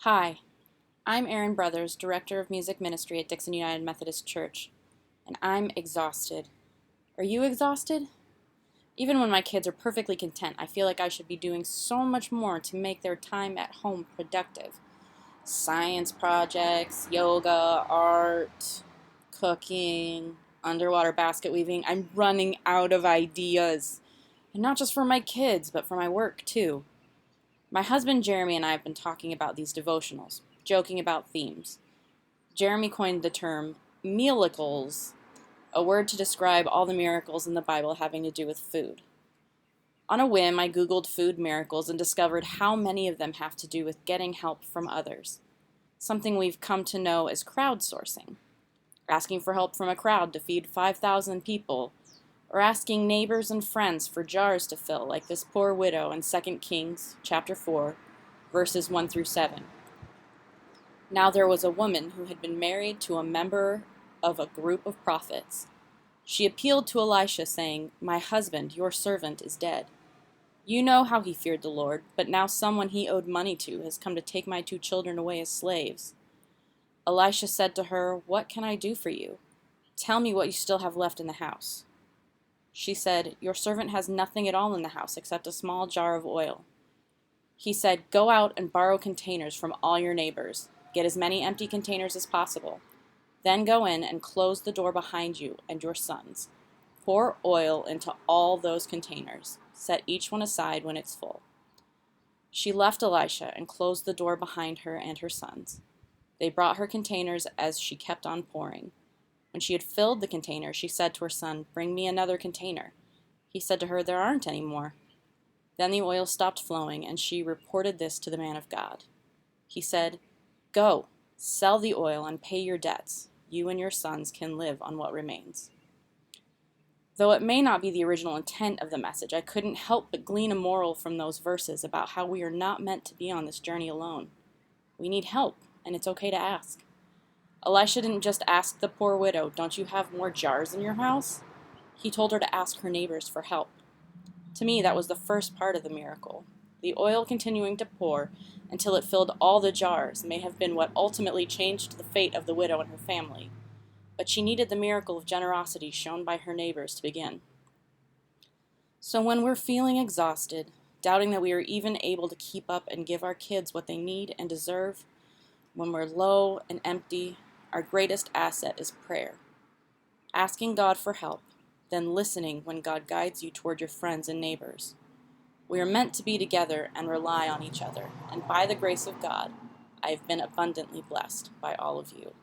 Hi, I'm Erin Brothers, Director of Music Ministry at Dixon United Methodist Church, and I'm exhausted. Are you exhausted? Even when my kids are perfectly content, I feel like I should be doing so much more to make their time at home productive. Science projects, yoga, art, cooking, underwater basket weaving. I'm running out of ideas. And not just for my kids, but for my work too. My husband Jeremy and I have been talking about these devotionals, joking about themes. Jeremy coined the term mealicles, a word to describe all the miracles in the Bible having to do with food. On a whim, I Googled food miracles and discovered how many of them have to do with getting help from others, something we've come to know as crowdsourcing, asking for help from a crowd to feed 5,000 people, or asking neighbors and friends for jars to fill, like this poor widow in 2 Kings chapter 4, verses 1 through 7. Now there was a woman who had been married to a member of a group of prophets. She appealed to Elisha, saying, "My husband, your servant, is dead. You know how he feared the Lord, but now someone he owed money to has come to take my 2 children away as slaves." Elisha said to her, "What can I do for you? Tell me what you still have left in the house." She said, "Your servant has nothing at all in the house except a small jar of oil." He said, "Go out and borrow containers from all your neighbors. Get as many empty containers as possible. Then go in and close the door behind you and your sons. Pour oil into all those containers. Set each one aside when it's full." She left Elisha and closed the door behind her and her sons. They brought her containers as she kept on pouring. When she had filled the container, she said to her son, "Bring me another container." He said to her, "There aren't any more." Then the oil stopped flowing, and she reported this to the man of God. He said, "Go, sell the oil and pay your debts. You and your sons can live on what remains." Though it may not be the original intent of the message, I couldn't help but glean a moral from those verses about how we are not meant to be on this journey alone. We need help, and it's okay to ask. Elisha didn't just ask the poor widow, "Don't you have more jars in your house?" He told her to ask her neighbors for help. To me, that was the first part of the miracle. The oil continuing to pour until it filled all the jars may have been what ultimately changed the fate of the widow and her family. But she needed the miracle of generosity shown by her neighbors to begin. So when we're feeling exhausted, doubting that we are even able to keep up and give our kids what they need and deserve, when we're low and empty, our greatest asset is prayer. Asking God for help, then listening when God guides you toward your friends and neighbors. We are meant to be together and rely on each other, and by the grace of God, I have been abundantly blessed by all of you.